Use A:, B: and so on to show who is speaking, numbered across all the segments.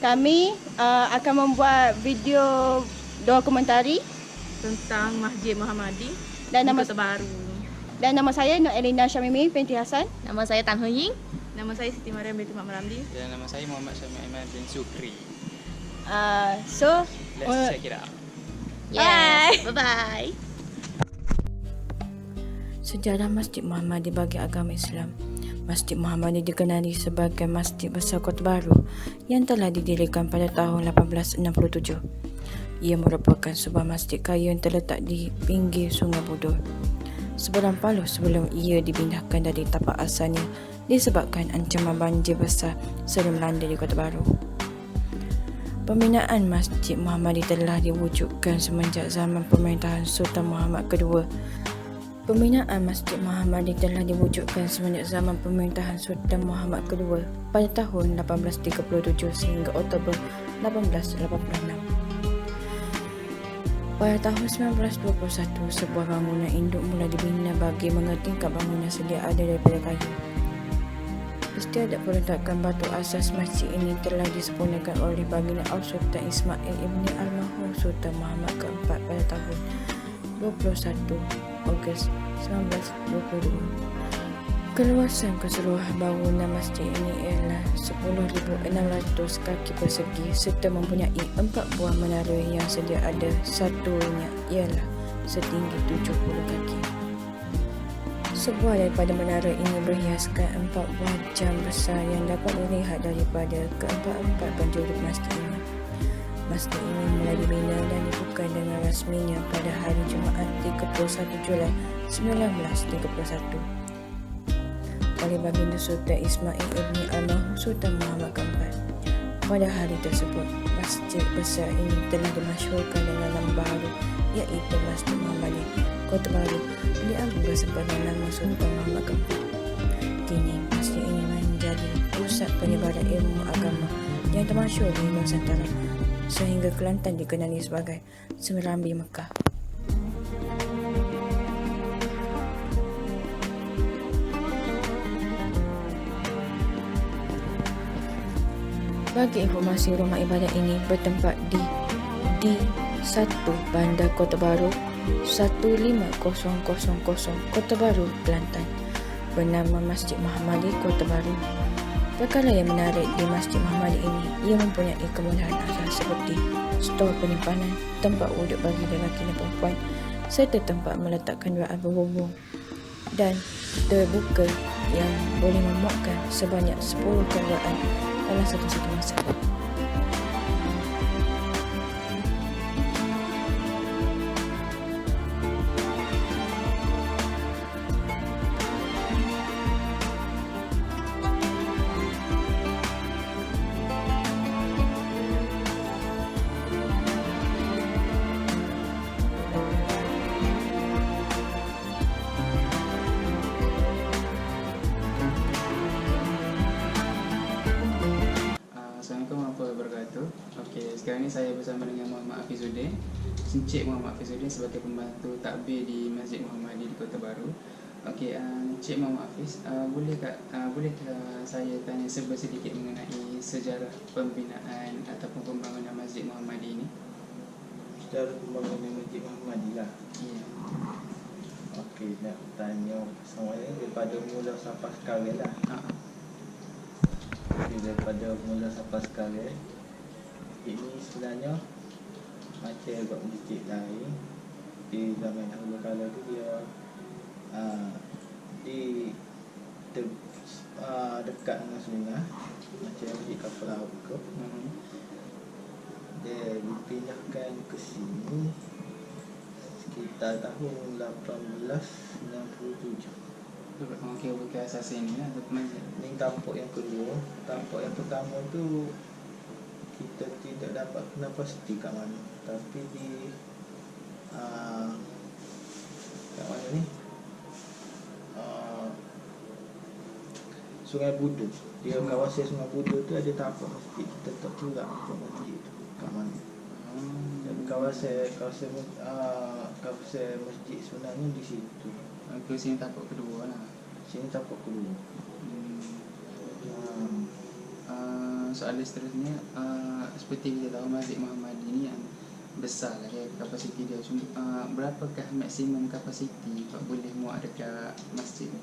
A: Kami akan membuat video dokumentari
B: tentang Masjid Muhammadi
A: dan
B: di
A: nama
B: Kota Baru.
A: Dan nama saya Nur Elina Syamimi binti Hasan.
B: Nama saya Tan Ho Ying. Nama saya Siti Mariam binti Mak Meramdi.
C: Dan nama saya Muhammad Syamil Aiman bin Sukri.
A: Let's
C: check it out.
B: Yes. Bye-bye.
D: Sejarah Masjid Muhammadi bagi agama Islam. Masjid Muhammadi dikenali sebagai Masjid Besar Kota Baru yang telah didirikan pada tahun 1867. Ia merupakan sebuah masjid kayu yang terletak di pinggir Sungai Budur. Sebulan paruh sebelum ia dipindahkan dari tapak asalnya disebabkan ancaman banjir besar sering melanda di Kota Baru. Pembinaan Masjid Muhammadi telah diwujudkan semenjak zaman pemerintahan Sultan Muhammad kedua. Pembinaan Masjid Muhammadi telah diwujudkan semenjak zaman pemerintahan Sultan Muhammad kedua pada tahun 1837 sehingga Oktober 1886. Pada tahun 1921, sebuah bangunan induk mula dibina bagi mengetingkat bangunan sedia ada daripada kayu. Istiadat perletakan batu asas masjid ini telah disempurnakan oleh baginda Sultan Ismail ibni almarhum Sultan Muhammad keempat pada tahun 21 Ogos 1922. Keluasan keseluruhan bangunan masjid ini ialah 10,600 kaki persegi serta mempunyai 4 buah menara yang sedia ada, satunya ialah setinggi 70 kaki. Sebuah daripada menara ini berhiaskan 4 buah jam besar yang dapat dilihat daripada keempat-empat penjuru masjid ini. Masjid ini mula dibina dan dibuka dengan rasminya pada hari Jumaat 31 Julai 1931 oleh baginda Sultan Ismail ibni almarhum Sultan Muhammad keempat. Pada hari tersebut, masjid besar ini telah dimasyhurkan dengan nama baru iaitu Masjid Muhammadi Kota Baru diambil bersempena nama Sultan Muhammad keempat. Kini, masjid ini menjadi pusat penyebaran ilmu agama yang termasyhur di Nusantara sehingga Kelantan dikenali sebagai Semerambi Mekah. Bagi informasi, rumah ibadat ini bertempat di D1 Bandar Kota Baru 15000 Kota Baru, Kelantan, bernama Masjid Muhammadi Kota Baru. Perkara yang menarik di Masjid Muhammadi ini, ia mempunyai kemudahan asas seperti stor penyimpanan, tempat wuduk bagi lelaki dan perempuan, serta tempat meletakkan doa berhubung dan terbuka yang boleh memuatkan sebanyak 10 kenderaan dalam satu masa.
C: Assalamualaikum warahmatullahi wabarakatuh. Okey, sekarang ni saya bersama dengan Muhammad Hafizuddin, Encik Muhammad Hafizuddin sebagai pembantu takbir di Masjid Muhammadi di Kota Baru. Okey, Encik Muhammad Hafiz, bolehkah saya tanya sedikit mengenai sejarah pembinaan ataupun pembangunan Masjid Muhammadi ini?
E: Sejarah pembangunan Masjid Muhammadi lah.
C: Ya.
E: Okey, nak tanya semuanya daripada mula sampai sekarang lah. Daripada mula sampai sekarang, ini sebenarnya macam buat masjid lain di zaman dahulu kala tu dia dekat dengan sungai, macam masjid kapal laut ke. Dia dipindahkan ke sini sekitar tahun 1897.
C: Okey, bukan asas ini lah untuk masjid.
E: Ini tampuk yang kedua. Tampuk yang pertama tu kita tidak dapat kena pasti kat mana, tapi di kat mana ni, Sungai Budur. Dia kawasan Sungai Budur tu ada tampuk masjid. Kita tak tahu tak tampuk masjid tu kat mana. Dan kawasan masjid sebenarnya di situ.
C: Ke sini tapak kedua lah.
E: Sini tapak kedua.
C: soalan seterusnya, seperti kita tahu Masjid Muhammadi ni yang besar lah ya, kapasiti dia. Berapakah maksimum kapasiti Pak boleh muat dekat masjid ni?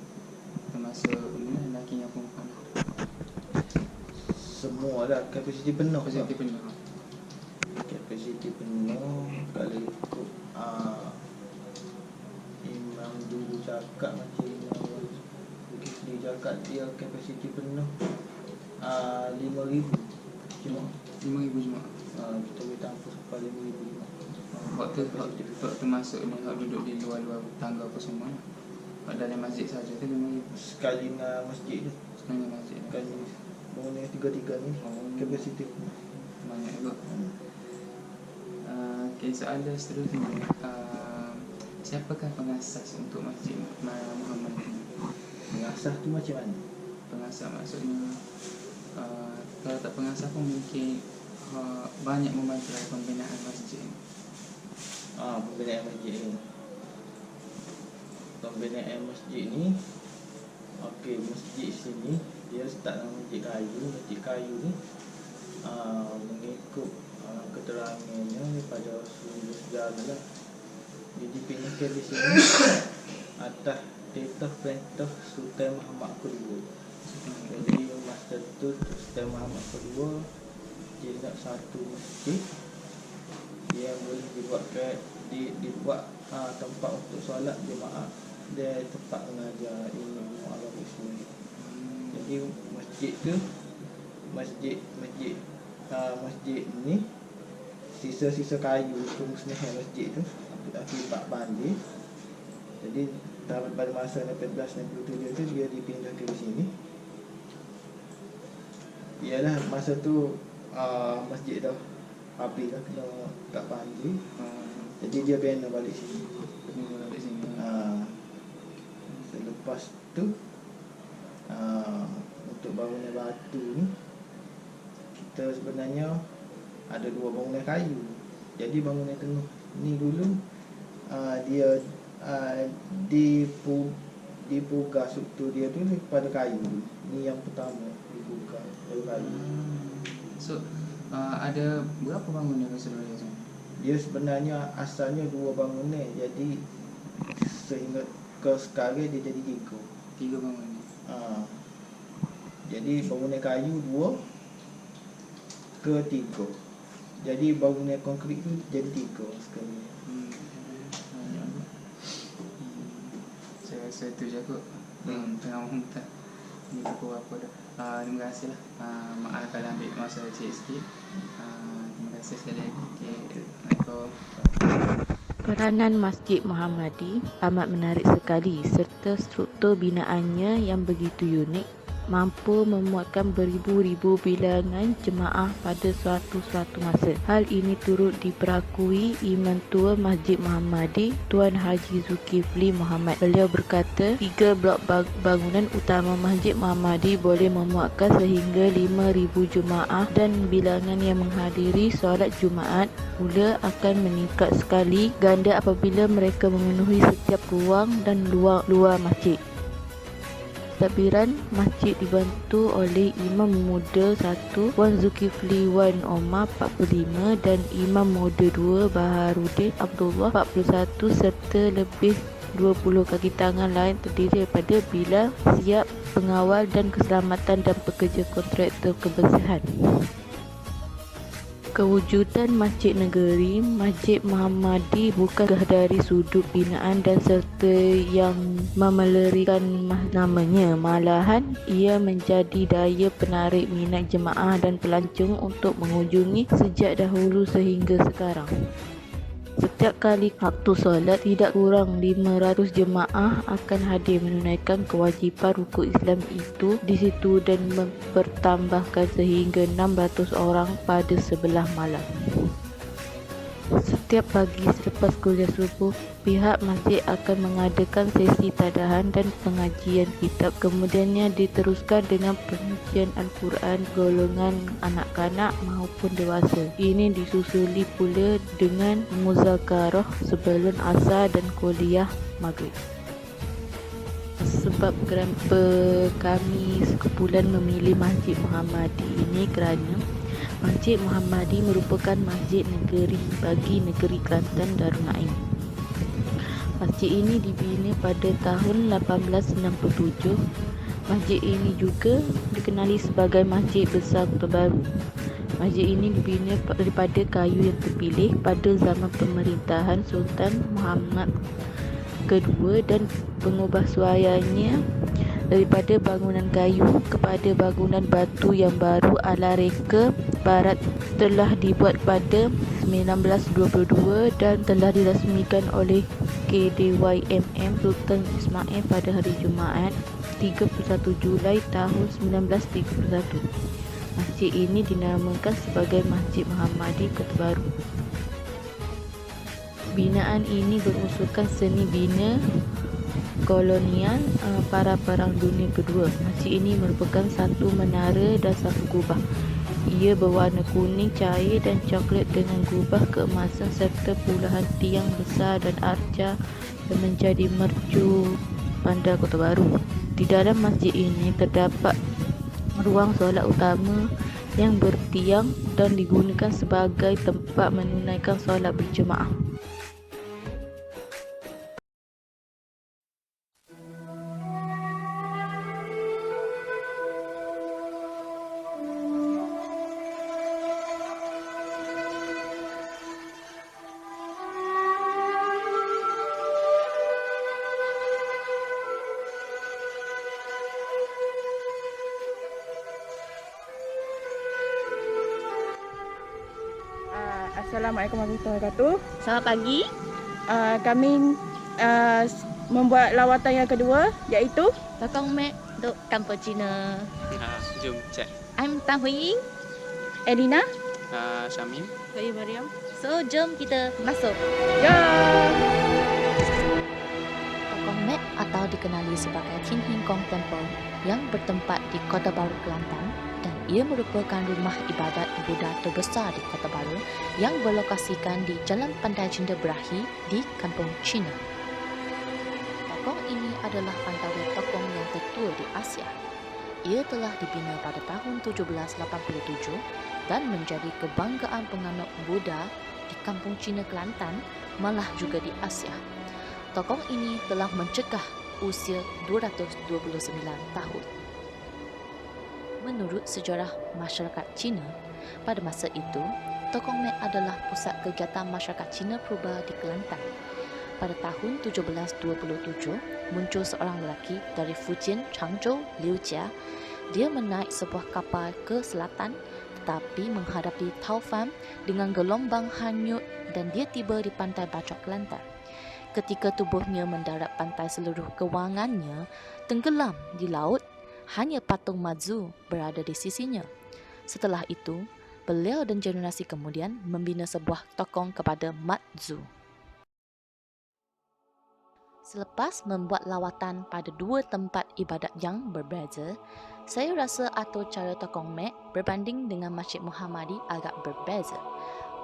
C: Termasuk lelaki yang perempuan.
E: Semua dah kapasiti penuh.
C: Kapasiti penuh.
E: Kapasiti penuh. Kalau ikut Imam dulu cakap, macam Imam Zulkifli cakap, dia kapasiti penuh 5,000 cuma
C: 5,000 jemaah.
E: kita boleh tampung sampai 5,000.
C: Waktu masuk ni, hak duduk di luar-luar tangga apa semua. Hak dalam masjid saja tu 5,000.
E: Sekali dengan masjid tu,
C: Sebenarnya masjid
E: kan bangunan yang tiga-tiga ni kapasiti
C: banyak juga. Okay, soalan seterusnya, siapakah pengasas untuk Masjid Muhammad ini?
E: mengasah tu macam mana?
C: Pengasas maksudnya, kalau tak pengasas pun mungkin banyak membantu dalam pembinaan masjid ini.
E: Pembinaan masjid ni. Pembinaan masjid ni, okey, masjid sini dia start dengan masjid kayu. Masjid kayu ni mengikut keterangannya daripada sumber sejarah lah. Dia dipindahkan di sini atas perintah Sultan Muhammad Kedua. Jadi masa tu Sultan Muhammad Kedua dia nak satu masjid yang boleh dibuat tempat untuk solat jemaah, dia tempat mengajar ilmu agama Islam. Jadi masjid tu masjid ni sisa-sisa kayu kemusnahan masjid tu akibat banjir. Jadi pada masa 1867 tu dia dipindahkan ke sini. Ialah masa tu masjid dah habis dah kena tak banjir. Jadi dia bina balik sini. Selepas tu untuk bangunan batu ni, kita sebenarnya ada dua bangunan kayu. Jadi bangunan tengah ni dulu dia dipugar struktur dia tu daripada kayu. Ni yang pertama dipugar dari kayu.
C: So ada berapa bangunan keseluruhan?
E: Dia sebenarnya asalnya dua bangunan, jadi sehingga ke sekarang dia jadi tiga
C: bangunan.
E: Jadi bangunan kayu 2 ke 3. Jadi bangunan konkrit tu jadi 3 sekali.
C: Saya rasa itu je kot. Tengah muntah. Ni apa dah. Terima kasih lah. Maaf kalau ambil masa sikit. Terima kasih sekali lagi. Okay. Assalamualaikum.
F: Peranan Masjid Muhammadi amat menarik sekali serta struktur binaannya yang begitu unik mampu memuatkan beribu-ribu bilangan jemaah pada suatu masa. Hal ini turut diperakui Imam Tua Masjid Muhammadi, Tuan Haji Zulkifli Muhammad. Beliau berkata, 3 blok bangunan utama Masjid Muhammadi boleh memuatkan sehingga 5,000 jemaah dan bilangan yang menghadiri solat Jumaat pula akan meningkat sekali ganda apabila mereka memenuhi setiap ruang dan luar masjid. Tadbiran masjid dibantu oleh Imam Muda 1 Wan Zulkifli Wan Omar 45 dan Imam Muda 2 Baharudin Abdullah 41 serta lebih 20 kaki tangan lain terdiri daripada Bilal, Siap, Pengawal dan Keselamatan dan pekerja kontraktor kebersihan. Kewujudan Masjid Negeri Masjid Muhammadi bukan dari sudut binaan dan serta yang memelerikan namanya, malahan ia menjadi daya penarik minat jemaah dan pelancong untuk mengunjungi sejak dahulu sehingga sekarang. Setiap kali waktu solat, tidak kurang 500 jemaah akan hadir menunaikan kewajipan rukuk Islam itu di situ dan mempertambahkan sehingga 600 orang pada sebelah malam. Setiap pagi selepas kuliah subuh, pihak masjid akan mengadakan sesi tadahan dan pengajian kitab. Kemudiannya diteruskan dengan pengajian Al-Quran golongan anak-kanak maupun dewasa. Ini disusuli pula dengan muzakarah sebelum asar dan kuliah maghrib. sebab kami sekumpulan memilih Masjid Muhammadi ini kerana Masjid Muhammadi merupakan masjid negeri bagi negeri Kelantan Darul Naim. Masjid ini dibina pada tahun 1867. Masjid ini juga dikenali sebagai Masjid Besar Kota Baru. Masjid ini dibina daripada kayu yang terpilih pada zaman pemerintahan Sultan Muhammad kedua dan pengubahsuaiannya daripada bangunan kayu kepada bangunan batu yang baru ala reka barat telah dibuat pada 1922 dan telah dirasmikan oleh KDYMM Sultan Ismail pada hari Jumaat 31 Julai tahun 1931. Masjid ini dinamakan sebagai Masjid Muhammadi Kota Baru. Binaan ini berunsurkan seni bina kolonial para Perang Dunia Kedua. Masjid ini merupakan satu menara dan satu kubah. Ia berwarna kuning cair dan coklat dengan kubah keemasan serta puluhan tiang besar dan arca yang menjadi mercu bandar Kota Baru. Di dalam masjid ini terdapat ruang solat utama yang bertiang dan digunakan sebagai tempat menunaikan solat berjemaah.
A: Assalamualaikum warahmatullahi wabarakatuh.
B: Selamat pagi.
A: Kami membuat lawatan yang kedua iaitu
B: Tokong Mek duk kampung Cina.
C: Jom cek.
B: I'm Tan Hui Ying.
A: Elina.
C: Syamim.
B: Saya Mariam. So, jom kita masuk.
A: Ya.
F: Tokong Mek atau dikenali sebagai Tin Hin Kong Temple yang bertempat di Kota Baru, Kelantan, dan ia merupakan rumah ibadat Buddha terbesar di Kota Baru yang berlokasikan di Jalan Pantai Cinta Berahi di Kampung Cina. Tokong ini adalah pantauan tokong yang tertua di Asia. Ia telah dibina pada tahun 1787 dan menjadi kebanggaan penganut Buddha di Kampung Cina, Kelantan, malah juga di Asia. Tokong ini telah mencegah usia 229 tahun. Menurut sejarah masyarakat Cina, pada masa itu, Tokong Mek adalah pusat kegiatan masyarakat Cina purba di Kelantan. Pada tahun 1727, muncul seorang lelaki dari Fujian, Changzhou, Liu Jia. Dia menaik sebuah kapal ke selatan tetapi menghadapi taufan dengan gelombang hanyut dan dia tiba di pantai Bacok, Kelantan. Ketika tubuhnya mendarat pantai, seluruh kewangannya tenggelam di laut. Hanya patung Mazu berada di sisinya. Setelah itu, beliau dan generasi kemudian membina sebuah tokong kepada Mazu. Selepas membuat lawatan pada dua tempat ibadat yang berbeza, saya rasa atur cara Tokong Mek berbanding dengan Masjid Muhammadi agak berbeza.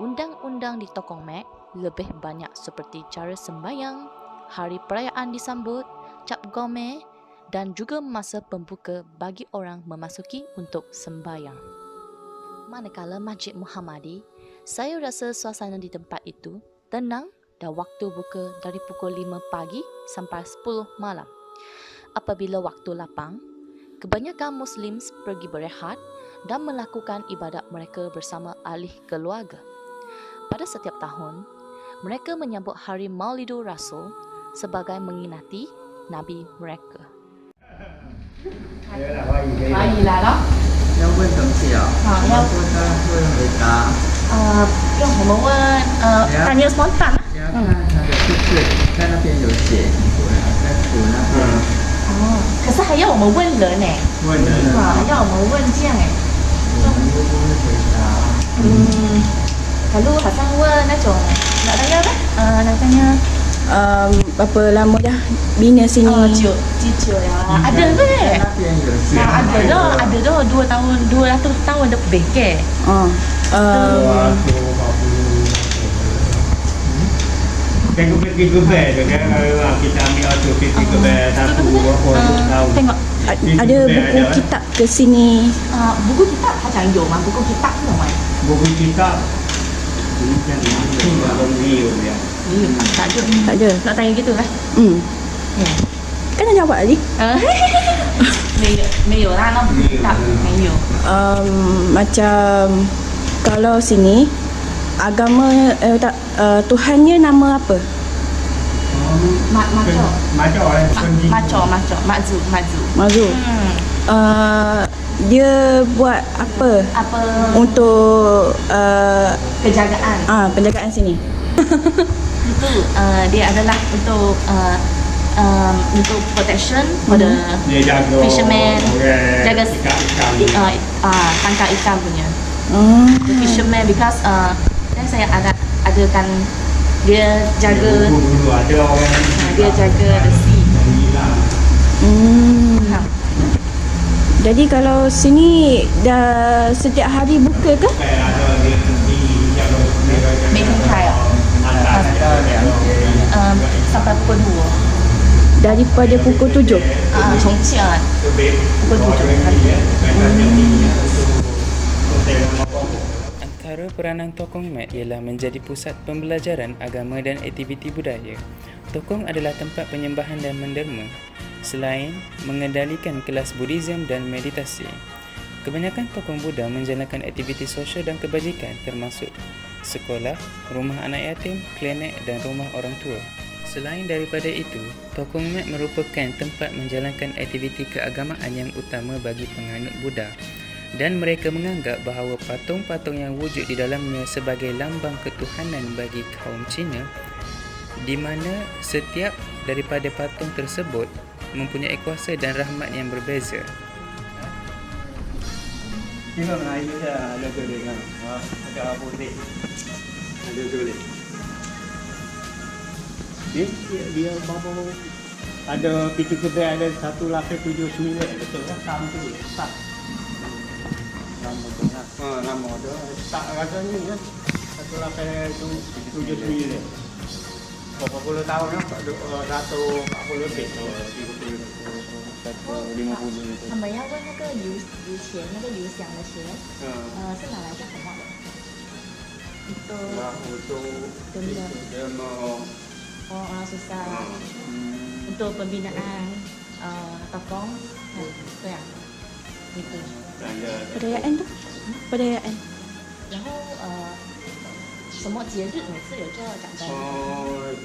F: Undang-undang di Tokong Mek lebih banyak seperti cara sembahyang, hari perayaan disambut, cap gome dan juga masa pembuka bagi orang memasuki untuk sembahyang. Manakala Masjid Muhammadi, saya rasa suasana di tempat itu tenang dan waktu buka dari pukul 5 pagi sampai 10 malam. Apabila waktu lapang, kebanyakan Muslim pergi berehat dan melakukan ibadat mereka bersama ahli keluarga. Pada setiap tahun, mereka menyambut Hari Maulidur Rasul sebagai mengingati Nabi mereka.
B: 可以来了。
C: 要问东西啊？
B: 好要
C: 说他会回答。
B: 让我们问Daniel spontan。
C: 你要看他的字字，在那边有写，在图那边。
B: 可是还要我们问人呢。
C: 问人了。
B: 还要我们问这样哎。
C: 我们又不会回答。
B: Lalu Hasan那种nak tanya apa? Nak tanya
A: Berapa lama dah bina sini?
B: 久呀。Ada ke?
C: 那边有写。
B: Ada dah 2 tahun 200 tahun lebih ke.
E: Tengok tiga bel tu kan. Kita ambil auto tiga bel satu berapa tahun.
B: Tengok.
A: Ada buku kitab ke sini.
B: buku kitab 好像有吗 buku kitab 有吗
E: Buku kita ini kan orang dia dia.
B: tak ada
A: Tak ada.
B: nak tanya gitu kan
A: Hmm. Kan dah jawab tadi.
B: 没有啦那 buku kitab 没有
A: Macam kalau sini agama Tuhannya nama apa?
B: macam
E: Macam orang pergi.
B: macam makzu
A: Mazul. Dia buat apa
B: apa
A: untuk
B: penjagaan
A: penjagaan sini?
B: itu dia adalah untuk protection for the
E: Dia jaga
B: fisherman jaga
E: ikan.
B: tangkap ikan punya
A: Oh.
B: the fisherman because kan saya adakan dia jaga
E: Dulu ada orang
B: dia jaga the sea
A: Hmm.
B: ha.
A: Jadi kalau sini dah setiap hari buka ke?
B: making trial sampai pukul 2
A: Daripada pukul 7.
B: 重庆pukul 7
C: Antara peranan Tokong Mat ialah menjadi pusat pembelajaran agama dan aktiviti budaya. Tokong adalah tempat penyembahan dan menderma, selain mengendalikan kelas Buddhism dan meditasi. Kebanyakan Tokong Buddha menjalankan aktiviti sosial dan kebajikan termasuk sekolah, rumah anak yatim, klinik dan rumah orang tua. Selain daripada itu, Tokong Mat merupakan tempat menjalankan aktiviti keagamaan yang utama bagi penganut Buddha, dan mereka menganggap bahawa patung-patung yang wujud di dalamnya sebagai lambang ketuhanan bagi kaum Cina, di mana setiap daripada patung tersebut mempunyai kuasa dan rahmat yang berbeza.
E: Tengok air dia ada tulis kan. Ada putih. Ada tulis. Dia berapa ada pintu kedai ada 179 betul kan sama tu tak nama tu nama tu tak rasanya kan 179 berapa puluh tahun kan 140 lebih 150
B: 他们要问那个油钱那个油箱的钱是拿来干什么的 itu
E: untuk dia mau
B: orang susah untuk pembinaan tokong itu ya itu
A: Perayaan tu? Perayaan.
B: 然后什么节日每次有这奖杯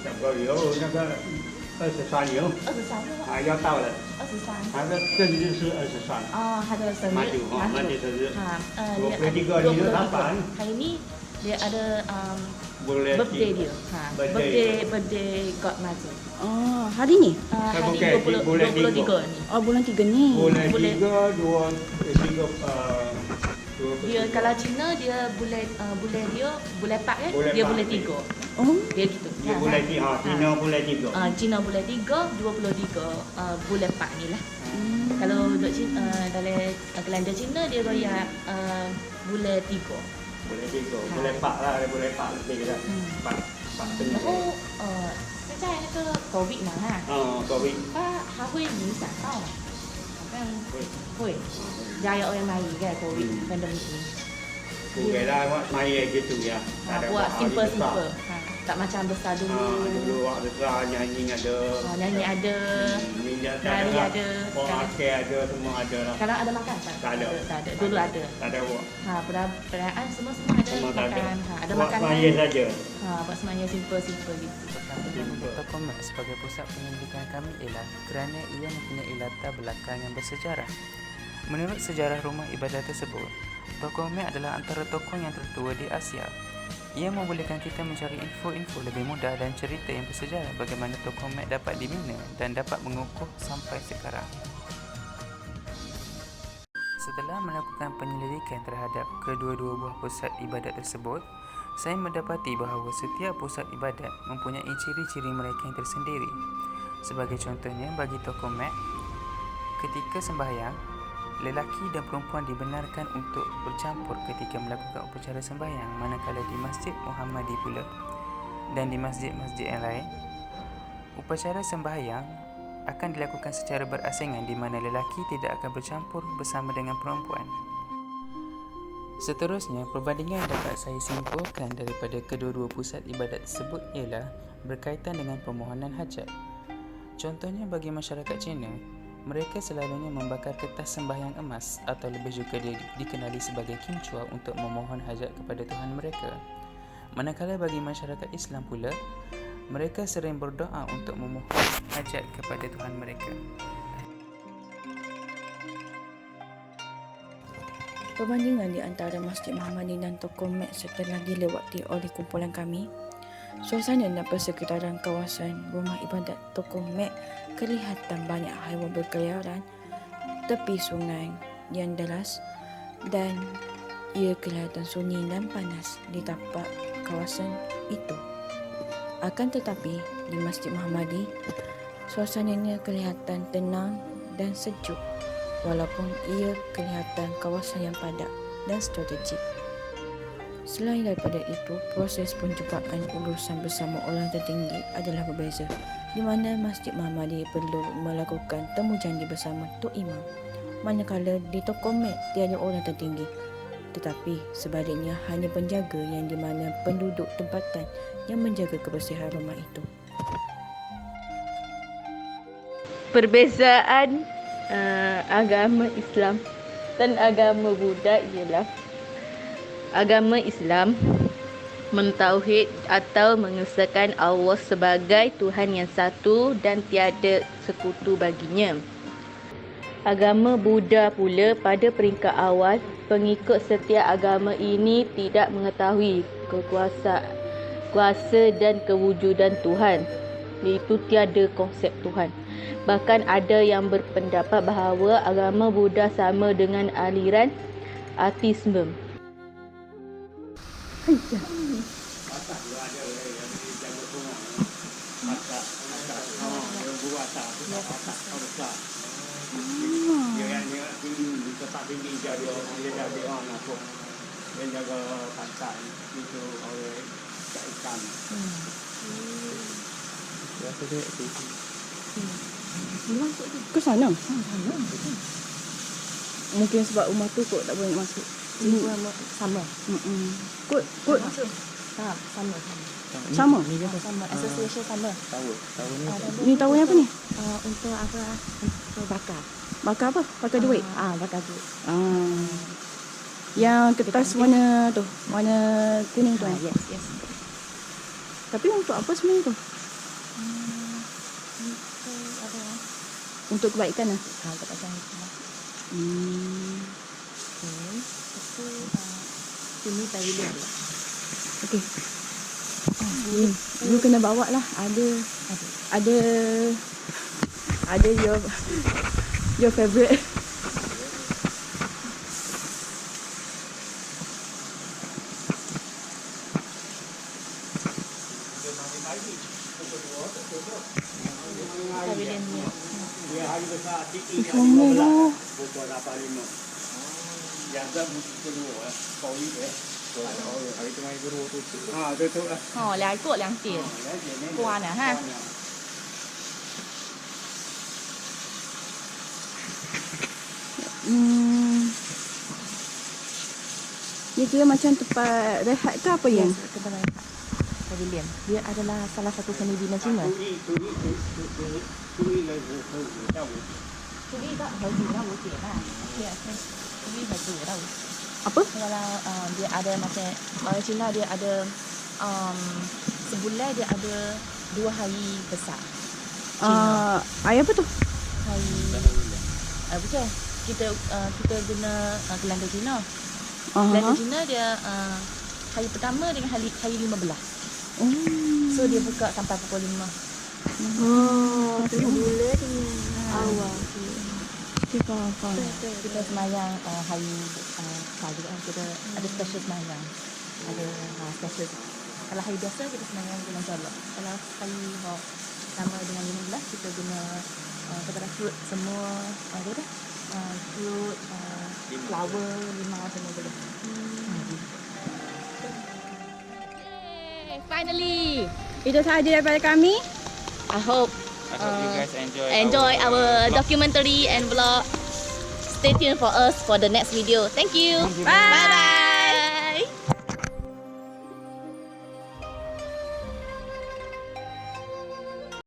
E: 整个油那个23油
B: 23日
E: 要到了
B: 23
E: 他的生日是23
B: 他的生日
E: maju生日
B: dia 23 hari ni dia ada birthday dia birthday God Maju
A: Oh, hari ni?
B: hari
E: bukan,
B: 23 ni
A: Oh, bulan 3 ni.
E: Bulan 3
B: dia kalau Cina dia bulan dia bulan 4 kan
E: Bulan
B: dia
E: 4.
B: bulan 3
A: Oh.
B: dia gitu
E: dia bulan 3 Cina bulan 3
B: Cina bulan 3 23 bulan 4 ni lah kalau duk Cina dalam kalender Cina dia royak bulan 3bulan
E: 3bulan 4 lah bulan 4 lebih dah 4
B: 然后现在那个 COVID 嘛哈
E: COVID
B: 它还会影响到吗好像会Jaya orang mari kan COVID pandemik ni
E: bukan lah buat maya gitu ya
B: buat simple tak macam besar dulu
E: dulu waktu besar nyanyi ada
B: nyanyi ada nari ada
E: orang akeh ada semua ada lah
B: sekarang ada makan
E: tak ada
B: dulu ada
E: tak ada buat
B: perayaan semua ada makan ada
E: buat
B: makanan
E: maya saja
B: buat semaya simple gitu
C: Tokong Mat sebagai pusat penyelidikan kami ialah kerana ia mempunyai latar belakang yang bersejarah. Menurut sejarah rumah ibadah tersebut, Tokong Mat adalah antara tokoh yang tertua di Asia. Ia membolehkan kita mencari info-info lebih mudah dan cerita yang bersejarah bagaimana Tokong Mat dapat dibina dan dapat mengukuh sampai sekarang. Setelah melakukan penyelidikan terhadap kedua-dua buah pusat ibadat tersebut, saya mendapati bahawa setiap pusat ibadat mempunyai ciri-ciri mereka yang tersendiri. Sebagai contohnya, bagi Tokong Mat, ketika sembahyang, lelaki dan perempuan dibenarkan untuk bercampur ketika melakukan upacara sembahyang, manakala di Masjid Muhammadi pula, dan di masjid-masjid yang lain, upacara sembahyang akan dilakukan secara berasingan di mana lelaki tidak akan bercampur bersama dengan perempuan. Seterusnya, perbandingan yang dapat saya simpulkan daripada kedua-dua pusat ibadat tersebut ialah berkaitan dengan permohonan hajat. Contohnya bagi masyarakat Cina, mereka selalunya membakar kertas sembahyang emas atau lebih juga dikenali sebagai kimchua untuk memohon hajat kepada Tuhan mereka. Manakala bagi masyarakat Islam pula, mereka sering berdoa untuk memohon hajat kepada Tuhan mereka.
D: Perbandingan di antara Masjid Muhammadi dan Toko Mek setelah dilewati oleh kumpulan kami, suasana dan persekitaran kawasan rumah ibadat Toko Mek kelihatan banyak haiwan berkeliaran, tepi sungai yang deras dan ia kelihatan sunyi dan panas di tapak kawasan itu. Akan tetapi di Masjid Muhammadi, suasananya kelihatan tenang dan sejuk walaupun ia kelihatan kawasan yang padat dan strategik. Selain daripada itu, proses penjumpaan urusan bersama orang tertinggi adalah berbeza, di mana Masjid Muhammadi perlu melakukan temu janji bersama Tok Imam, manakala di Toko Mek tiada orang tertinggi, tetapi sebaliknya hanya penjaga yang di mana penduduk tempatan yang menjaga kebersihan rumah itu.
F: Perbezaan agama Islam dan agama Buddha ialah agama Islam mentauhid atau mengesahkan Allah sebagai Tuhan yang satu dan tiada sekutu baginya. Agama Buddha pula pada peringkat awal, pengikut setiap agama ini tidak mengetahui kuasa dan kewujudan Tuhan, iaitu tiada konsep Tuhan. Bahkan ada yang berpendapat bahawa agama Buddha sama dengan aliran ateisme.
A: Ke sana? Mungkin sebab rumah tu kot tak boleh masuk.
B: Sama.
A: Kot.
B: Sama.
A: Sama.
B: Sama. Association sama.
A: Ni tahu yang apa ni?
B: Untuk apa? Untuk bakar.
A: Bakar apa? Bakar duit.
B: Bakar duit.
A: Yang kertas warna tu, warna kuning tu.
B: Yes.
A: Tapi untuk apa sebenarnya tu? Untuk kebaikan lah.
B: Kebaikan itu. Sini pavilion pula.
A: Okey. You kena bawa lah. Ada your favourite.
B: Pavilion ni.
A: Comel lah.
B: Lại cột两点挂呢哈。
A: Dia kira macam tempat rehat ke apa yang?
B: Pavilion. Dia adalah salah satu seni bina Cina.
A: Apa?
B: Kalau dia ada macam orang Cina dia ada sebulan dia ada 2 hari besar.
A: Hari apa tu?
B: Hari bukan kita guna kalender Cina. Kalender Cina dia hari pertama dengan hari 15. So dia buka sampai pukul 5.
A: Bulan awal. Faham.
B: Kita semayang hari juga kita ada special semayang. Ada special. Kalau hari biasa kita semayang bulan Jalak. Kalau hari sama dengan 15 kita guna kepada fruit semua apa dah? Fruit, flower, limau semua boleh. Finally.
A: Itu sahaja daripada kami.
B: I hope
C: I hope you guys
B: enjoy our
C: vlog.
B: documentary and vlog. Stay tuned for us for the next video. Thank you.
C: Thank you.
B: Bye bye.